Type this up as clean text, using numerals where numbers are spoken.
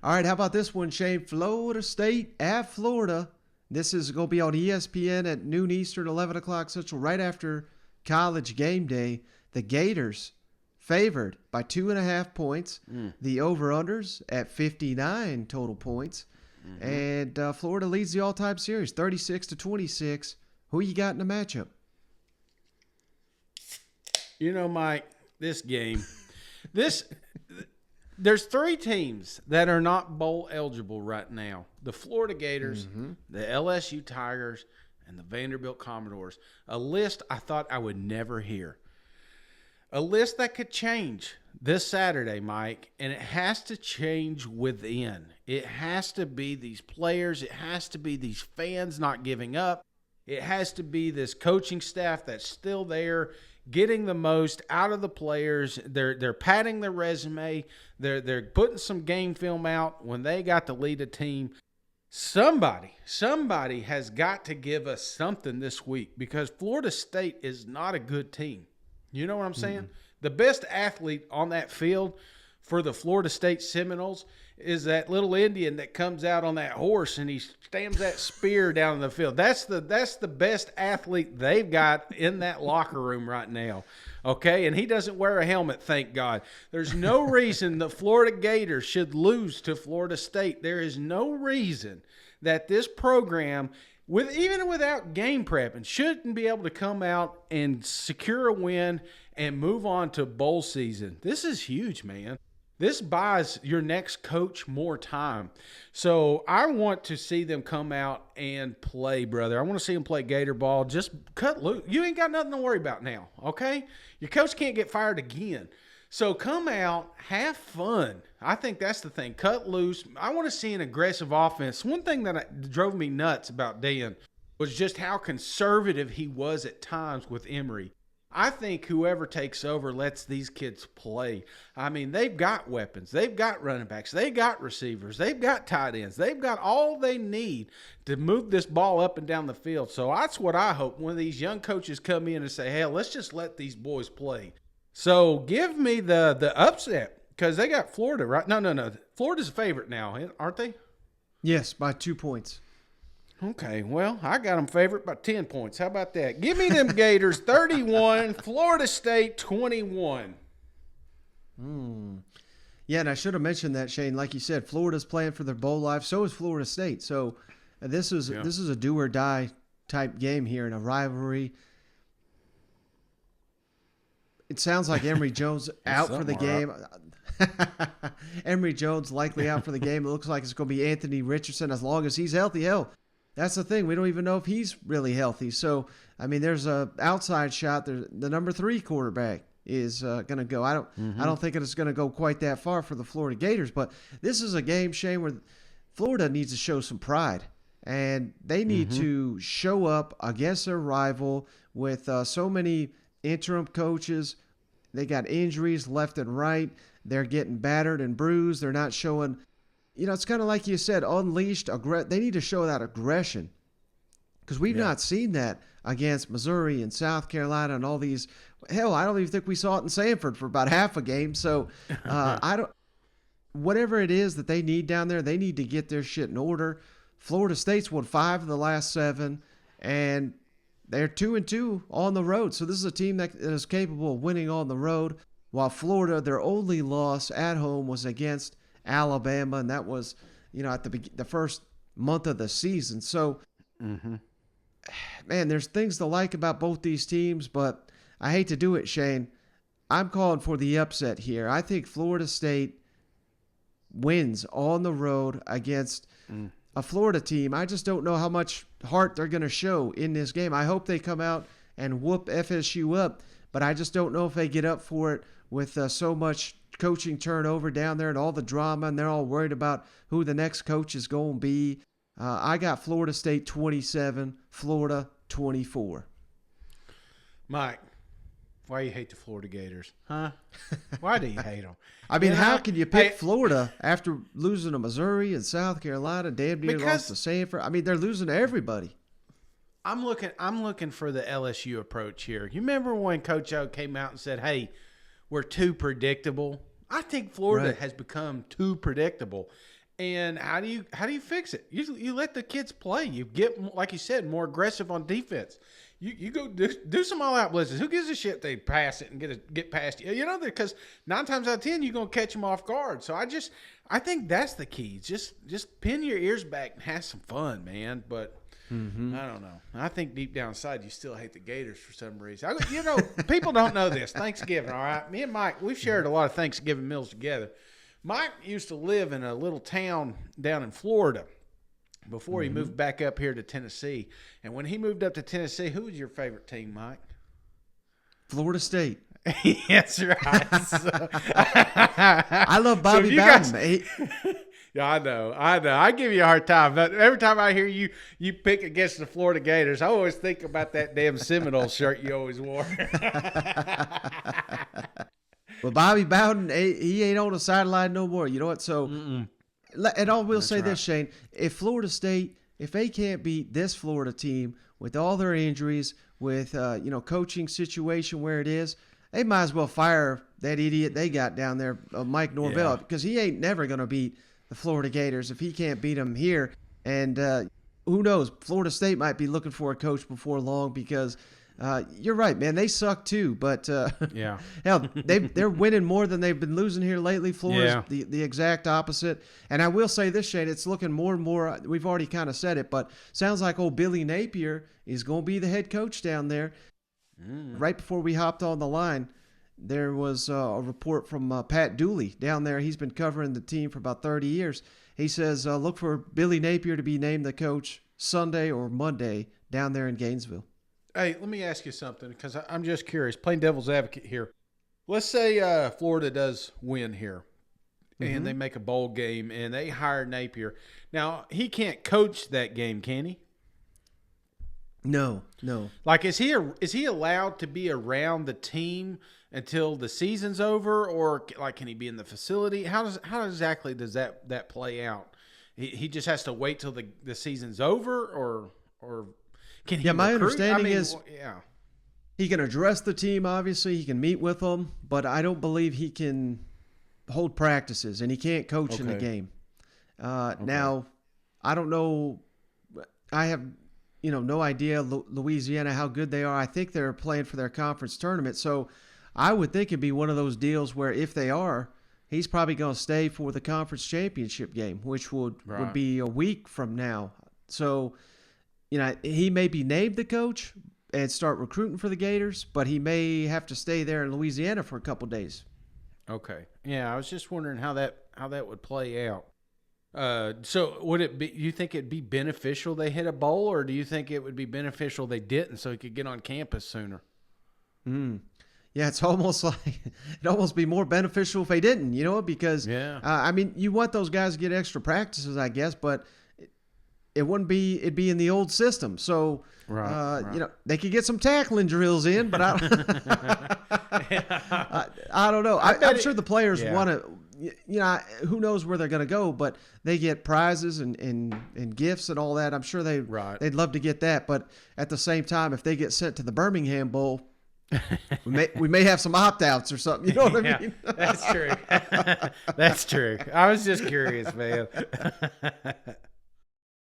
All right, how about this one, Shane? Florida State at Florida. This is going to be on ESPN at noon Eastern, 11 o'clock Central, right after College game day. The Gators favored by 2.5 points. The over-unders at 59 total points. And Florida leads the all-time series, 36-26. Who you got in the matchup? You know, Mike, this game, there's 3 teams that are not bowl eligible right now. The Florida Gators, the LSU Tigers, and the Vanderbilt Commodores. A list I thought I would never hear. A list that could change this Saturday, Mike, and it has to change within. It has to be these players. It has to be these fans not giving up. It has to be this coaching staff that's still there, getting the most out of the players. They're padding their resume. They're putting some game film out when they got to lead a team. Somebody has got to give us something this week because Florida State is not a good team. You know what I'm saying? The best athlete on that field for the Florida State Seminoles is that little Indian that comes out on that horse and he stamps that spear down in the field. That's the best athlete they've got in that locker room right now. Okay, and he doesn't wear a helmet, thank God. There's no reason the Florida Gators should lose to Florida State. There is no reason that this program, even without game prepping, shouldn't be able to come out and secure a win and move on to bowl season. This is huge, man. This buys your next coach more time. So I want to see them come out and play, brother. I want to see them play Gator ball. Just cut loose. You ain't got nothing to worry about now, okay? Your coach can't get fired again. So come out, have fun. I think that's the thing. Cut loose. I want to see an aggressive offense. One thing that drove me nuts about Dan was just how conservative he was at times with Emory. I think whoever takes over lets these kids play. I mean, they've got weapons. They've got running backs. They've got receivers. They've got tight ends. They've got all they need to move this ball up and down the field. So that's what I hope when these young coaches come in and say, hey, let's just let these boys play. So give me the upset because they got Florida, right? No. Florida's a favorite now, aren't they? Yes, by 2 points. Okay, well, I got them favorite by 10 points. How about that? Give me them Gators 31, Florida State 21. Yeah, and I should have mentioned that, Shane. Like you said, Florida's playing for their bowl life. So is Florida State. So this is a do or die type game here in a rivalry. It sounds like Emory Jones out for the game. Emory Jones likely out for the game. It looks like it's going to be Anthony Richardson as long as he's healthy. Hell, that's the thing. We don't even know if he's really healthy. So, I mean, there's a outside shot. The number 3 quarterback is going to go. I don't think it's going to go quite that far for the Florida Gators. But this is a game, Shane, where Florida needs to show some pride. And they need to show up against their rival with so many interim coaches. They got injuries left and right. They're getting battered and bruised. They're not showing, it's kind of like you said, unleashed. They need to show that aggression because we've not seen that against Missouri and South Carolina and all these. Hell, I don't even think we saw it in Sanford for about half a game. So whatever it is that they need down there, they need to get their shit in order. Florida State's won 5 of the last 7, and they're 2-2 on the road. So this is a team that is capable of winning on the road, while Florida, their only loss at home was against Alabama, and that was, at the first month of the season. So, man, there's things to like about both these teams, but I hate to do it, Shane. I'm calling for the upset here. I think Florida State wins on the road against a Florida team. I just don't know how much heart they're going to show in this game. I hope they come out and whoop FSU up, but I just don't know if they get up for it with so much coaching turnover down there and all the drama, and they're all worried about who the next coach is going to be. I got Florida State 27, Florida 24. Mike, why you hate the Florida Gators? Huh? Why do you hate them? I mean, how can you pick Florida after losing to Missouri and South Carolina, damn near lost to Sanford? I mean, they're losing to everybody. I'm looking for the LSU approach here. You remember when Coach O came out and said, hey, we're too predictable? I think Florida has become too predictable. And how do you fix it? You let the kids play. You get, like you said, more aggressive on defense. You go do some all out blitzes. Who gives a shit if they pass it and get past you? You know, because 9 times out of 10 you're gonna catch them off guard. So I think that's the key. Just pin your ears back and have some fun, man. But I don't know. I think deep down inside you still hate the Gators for some reason. You know, people don't know this. Thanksgiving, all right. Me and Mike, we've shared a lot of Thanksgiving meals together. Mike used to live in a little town down in Florida before he moved back up here to Tennessee. And when he moved up to Tennessee, who was your favorite team, Mike? Florida State. That's right. I love Bobby Bowden. Yeah, I know. I give you a hard time, but every time I hear you pick against the Florida Gators, I always think about that damn Seminoles shirt you always wore. Well, Bobby Bowden, he ain't on the sideline no more. You know what? So, and I will say this, Shane. If Florida State, if they can't beat this Florida team with all their injuries, with coaching situation where it is, they might as well fire that idiot they got down there, Mike Norvell, because he ain't never going to beat the Florida Gators if he can't beat them here. And who knows? Florida State might be looking for a coach before long because you're right, man. They suck too, but hell, they're winning more than they've been losing here lately. Florida's the exact opposite. And I will say this, Shane, it's looking more and more. We've already kind of said it, but sounds like old Billy Napier is going to be the head coach down there. Right before we hopped on the line, there was a report from Pat Dooley down there. He's been covering the team for about 30 years. He says, look for Billy Napier to be named the coach Sunday or Monday down there in Gainesville. Hey, let me ask you something because I'm just curious. Playing devil's advocate here. Let's say Florida does win here and they make a bowl game and they hire Napier. Now, he can't coach that game, can he? No. Like, is he allowed to be around the team until the season's over, or like can he be in the facility? How exactly does that play out? He just has to wait till the season's over, or can he? Yeah, my recruit? understanding is he can address the team. Obviously, he can meet with them, but I don't believe he can hold practices, and he can't coach in the game. Now, I don't know. I have no idea Louisiana how good they are. I think they're playing for their conference tournament, so I would think it'd be one of those deals where if they are, he's probably going to stay for the conference championship game, which would be a week from now. So, he may be named the coach and start recruiting for the Gators, but he may have to stay there in Louisiana for a couple days. Okay. Yeah, I was just wondering how that would play out. So would it be? You think it'd be beneficial they hit a bowl, or do you think it would be beneficial they didn't, so he could get on campus sooner? Yeah, it's almost like it'd almost be more beneficial if they didn't, because you want those guys to get extra practices, I guess, but it wouldn't be. It'd be in the old system, so they could get some tackling drills in, but I don't know. I'm sure the players want to. Who knows where they're going to go, but they get prizes and gifts and all that. I'm sure they'd love to get that, but at the same time, if they get sent to the Birmingham Bowl, we may have some opt-outs or something. You know what I mean? That's true. That's true. I was just curious, man.